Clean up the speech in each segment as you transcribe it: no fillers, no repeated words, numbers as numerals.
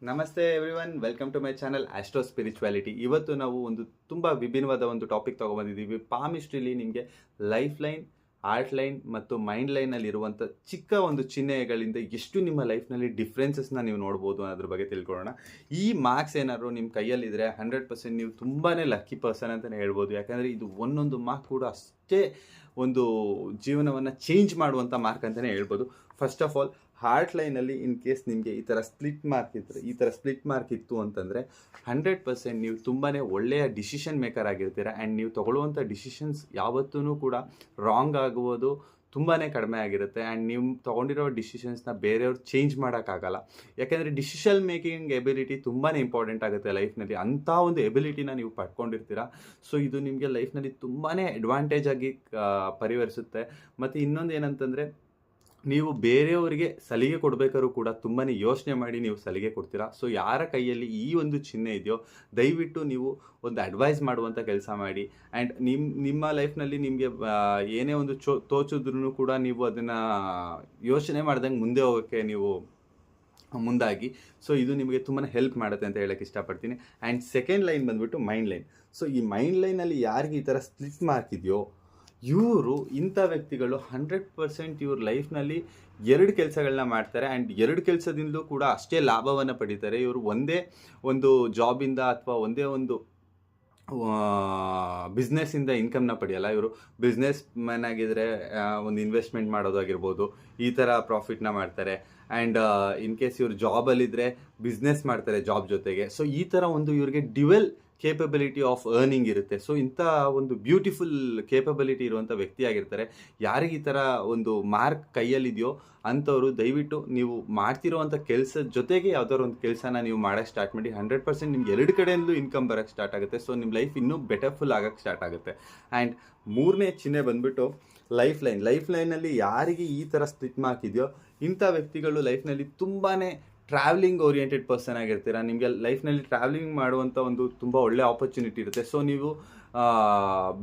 ನಮಸ್ತೆ everyone, welcome to my channel astro spirituality. ಇವತ್ತು ನಾವು ಒಂದು ತುಂಬ ವಿಭಿನ್ನವಾದ ಒಂದು ಟಾಪಿಕ್ ತೊಗೊಬಂದಿದ್ದೀವಿ. ಪಾಮಿಸ್ಟ್ರಿಲಿ ನಿಮಗೆ ಲೈಫ್ ಲೈನ್, ಆರ್ಟ್ ಲೈನ್ ಮತ್ತು ಮೈಂಡ್ ಲೈನಲ್ಲಿ ಇರುವಂಥ ಚಿಕ್ಕ ಒಂದು ಚಿಹ್ನೆಗಳಿಂದ ಎಷ್ಟು ನಿಮ್ಮ ಲೈಫ್ನಲ್ಲಿ ಡಿಫ್ರೆನ್ಸಸ್ನ ನೀವು ನೋಡ್ಬೋದು ಅನ್ನೋದ್ರ ಬಗ್ಗೆ ತಿಳ್ಕೊಳ್ಳೋಣ. ಈ ಮಾರ್ಕ್ಸ್ ಏನಾದ್ರು ನಿಮ್ಮ ಕೈಯಲ್ಲಿದ್ದರೆ 100% ನೀವು ತುಂಬಾ ಲಕ್ಕಿ ಪರ್ಸನ್ ಅಂತಲೇ ಹೇಳ್ಬೋದು. ಯಾಕಂದರೆ ಇದು ಒಂದೊಂದು ಮಾರ್ಕ್ ಕೂಡ ಅಷ್ಟೇ ಒಂದು ಜೀವನವನ್ನು ಚೇಂಜ್ ಮಾಡುವಂಥ ಮಾರ್ಕ್ ಅಂತಲೇ ಹೇಳ್ಬೋದು. ಫಸ್ಟ್ ಆಫ್ ಆಲ್, ಹಾರ್ಟ್ ಲೈನಲ್ಲಿ ಇನ್ ಕೇಸ್ ನಿಮಗೆ ಈ ಥರ ಸ್ಪ್ಲಿಟ್ ಮಾರ್ಕ್ ಇತ್ತು ಅಂತಂದರೆ 100% ನೀವು ತುಂಬಾ ಒಳ್ಳೆಯ ಡಿಸಿಷನ್ ಮೇಕರ್ ಆಗಿರ್ತೀರ. ಆ್ಯಂಡ್ ನೀವು ತೊಗೊಳ್ಳುವಂಥ ಡಿಸಿಷನ್ಸ್ ಯಾವತ್ತೂ ಕೂಡ ರಾಂಗ್ ಆಗುವುದು ತುಂಬಾ ಕಡಿಮೆ ಆಗಿರುತ್ತೆ. ಆ್ಯಂಡ್ ನೀವು ತೊಗೊಂಡಿರೋ ಡಿಸಿಷನ್ಸ್ನ ಬೇರೆಯವ್ರು ಚೇಂಜ್ ಮಾಡೋಕ್ಕಾಗಲ್ಲ. ಯಾಕೆಂದರೆ ಡಿಸಿಷನ್ ಮೇಕಿಂಗ್ ಎಬಿಲಿಟಿ ತುಂಬಾ ಇಂಪಾರ್ಟೆಂಟ್ ಆಗುತ್ತೆ ಲೈಫ್ನಲ್ಲಿ. ಅಂಥ ಒಂದು ಎಬಿಲಿಟಿನ ನೀವು ಪಡ್ಕೊಂಡಿರ್ತೀರ. ಸೊ ಇದು ನಿಮಗೆ ಲೈಫ್ನಲ್ಲಿ ತುಂಬಾ ಅಡ್ವಾಂಟೇಜ್ ಆಗಿ ಪರಿವರ್ತಿಸುತ್ತೆ. ಮತ್ತು ಇನ್ನೊಂದು ಏನಂತಂದರೆ, ನೀವು ಬೇರೆಯವರಿಗೆ ಸಲಿಗೆ ಕೊಡಬೇಕಾದ್ರೂ ಕೂಡ ತುಂಬಾ ಯೋಚನೆ ಮಾಡಿ ನೀವು ಸಲಿಗೆ ಕೊಡ್ತೀರಾ. ಸೊ ಯಾರ ಕೈಯಲ್ಲಿ ಈ ಒಂದು ಚಿಹ್ನೆ ಇದೆಯೋ ದಯವಿಟ್ಟು ನೀವು ಒಂದು ಅಡ್ವೈಸ್ ಮಾಡುವಂಥ ಕೆಲಸ ಮಾಡಿ. ಆ್ಯಂಡ್ ನಿಮ್ಮ ಲೈಫ್ನಲ್ಲಿ ನಿಮಗೆ ಏನೇ ಒಂದು ತೋಚಿದ್ರೂ ಕೂಡ ನೀವು ಅದನ್ನು ಯೋಚನೆ ಮಾಡ್ದಂಗೆ ಮುಂದೆ ಹೋಗೋಕ್ಕೆ ನೀವು ಮುಂದಾಗಿ. ಸೊ ಇದು ನಿಮಗೆ ತುಂಬಾ ಹೆಲ್ಪ್ ಮಾಡುತ್ತೆ ಅಂತ ಹೇಳೋಕ್ಕೆ ಇಷ್ಟಪಡ್ತೀನಿ. ಆ್ಯಂಡ್ ಸೆಕೆಂಡ್ ಲೈನ್ ಬಂದುಬಿಟ್ಟು ಮೈಂಡ್ ಲೈನ್. ಸೊ ಈ ಮೈಂಡ್ ಲೈನಲ್ಲಿ ಯಾರಿಗೆ ಈ ಥರ ಸ್ಪ್ಲಿಟ್ ಮಾರ್ಕ್ ಇದೆಯೋ ಇಂಥ ವ್ಯಕ್ತಿಗಳು 100% ಇವ್ರ ಲೈಫ್ನಲ್ಲಿ 2 ಕೆಲಸಗಳನ್ನ ಮಾಡ್ತಾರೆ. ಆ್ಯಂಡ್ 2 ಕೆಲಸದಿಂದಲೂ ಕೂಡ ಅಷ್ಟೇ ಲಾಭವನ್ನು ಪಡಿತಾರೆ. ಇವರು ಒಂದೇ ಒಂದು ಜಾಬಿಂದ ಅಥವಾ ಒಂದೇ ಒಂದು ಬಿಸ್ನೆಸ್ಸಿಂದ ಇನ್ಕಮ್ನ ಪಡೆಯಲ್ಲ. ಇವರು ಬಿಸ್ನೆಸ್ ಮ್ಯಾನ್ ಆಗಿದ್ದರೆ ಒಂದು ಇನ್ವೆಸ್ಟ್ಮೆಂಟ್ ಮಾಡೋದಾಗಿರ್ಬೋದು, ಈ ಥರ ಪ್ರಾಫಿಟ್ನ ಮಾಡ್ತಾರೆ. ಆ್ಯಂಡ್ ಇನ್ ಕೇಸ್ ಇವರು ಜಾಬಲ್ಲಿದ್ದರೆ ಬಿಸ್ನೆಸ್ ಮಾಡ್ತಾರೆ ಜಾಬ್ ಜೊತೆಗೆ. ಸೊ ಈ ಥರ ಒಂದು ಇವ್ರಿಗೆ ಡ್ಯುವೆಲ್ ಕೇಪಬಿಲಿಟಿ ಆಫ್ ಅರ್ನಿಂಗ್ ಇರುತ್ತೆ. ಸೊ ಇಂಥ ಒಂದು ಬ್ಯೂಟಿಫುಲ್ ಕೇಪಬಿಲಿಟಿ ಇರುವಂಥ ವ್ಯಕ್ತಿ ಆಗಿರ್ತಾರೆ. ಯಾರಿಗೆ ಈ ಥರ ಒಂದು ಮಾರ್ಕ್ ಕೈಯಲ್ಲಿದೆಯೋ ಅಂಥವರು ದಯವಿಟ್ಟು ನೀವು ಮಾಡ್ತಿರೋವಂಥ ಕೆಲಸದ ಜೊತೆಗೆ ಯಾವ್ದಾದ್ರು ಒಂದು ಕೆಲಸನ ನೀವು ಮಾಡೋಕ್ಕೆ ಸ್ಟಾರ್ಟ್ ಮಾಡಿ. 100% ನಿಮ್ಗೆ 2 ಕಡೆಯಿಂದಲೂ ಇನ್ಕಮ್ ಬರೋಕ್ಕೆ ಸ್ಟಾರ್ಟ್ ಆಗುತ್ತೆ. ಸೊ ನಿಮ್ಮ ಲೈಫ್ ಇನ್ನೂ ಬೆಟರ್ಫುಲ್ ಆಗೋಕ್ಕೆ ಸ್ಟಾರ್ಟ್ ಆಗುತ್ತೆ. ಆ್ಯಂಡ್ ಮೂರನೇ ಚಿಹ್ನೆ ಬಂದುಬಿಟ್ಟು ಲೈಫ್ ಲೈನಲ್ಲಿ ಯಾರಿಗೆ ಈ ಥರ ಸ್ಪ್ಲಿಟ್ ಮಾರ್ಕ್ ಇದೆಯೋ ಇಂಥ ವ್ಯಕ್ತಿಗಳು ಲೈಫ್ನಲ್ಲಿ ತುಂಬಾ ಟ್ರಾವೆಲಿಂಗ್ ಓರಿಯೆಂಟೆಡ್ ಪರ್ಸನ್ ಆಗಿರ್ತೀರ. ನಿಮಗೆ ಲೈಫ್ನಲ್ಲಿ ಟ್ರಾವೆಲಿಂಗ್ ಮಾಡುವಂಥ ಒಂದು ತುಂಬ ಒಳ್ಳೆ ಆಪರ್ಚುನಿಟಿ ಇರುತ್ತೆ. ಸೊ ನೀವು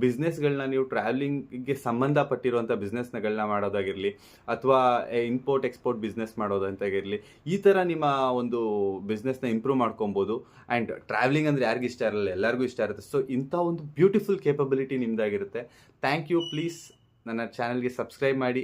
ಬಿಸ್ನೆಸ್ಗಳನ್ನ ನೀವು ಟ್ರಾವೆಲಿಂಗ್ಗೆ ಸಂಬಂಧಪಟ್ಟಿರುವಂಥ ಬಿಸ್ನೆಸ್ಗಳನ್ನ ಮಾಡೋದಾಗಿರಲಿ, ಅಥವಾ ಇಂಪೋರ್ಟ್ ಎಕ್ಸ್ಪೋರ್ಟ್ ಬಿಸ್ನೆಸ್ ಮಾಡೋದಂತಾಗಿರಲಿ, ಈ ಥರ ನಿಮ್ಮ ಒಂದು ಬಿಸ್ನೆಸ್ನ ಇಂಪ್ರೂವ್ ಮಾಡ್ಕೊಬೋದು. ಆ್ಯಂಡ್ ಟ್ರಾವೆಲಿಂಗ್ ಅಂದರೆ ಯಾರಿಗೂ ಇಷ್ಟ ಇರಲ್ಲ, ಎಲ್ಲರಿಗೂ ಇಷ್ಟ ಇರುತ್ತೆ. ಸೊ ಇಂಥ ಒಂದು ಬ್ಯೂಟಿಫುಲ್ ಕೇಪಬಿಲಿಟಿ ನಿಮ್ಮದಾಗಿರುತ್ತೆ. Thank you. ಪ್ಲೀಸ್ ನನ್ನ ಚಾನಲ್ಗೆ ಸಬ್ಸ್ಕ್ರೈಬ್ ಮಾಡಿ.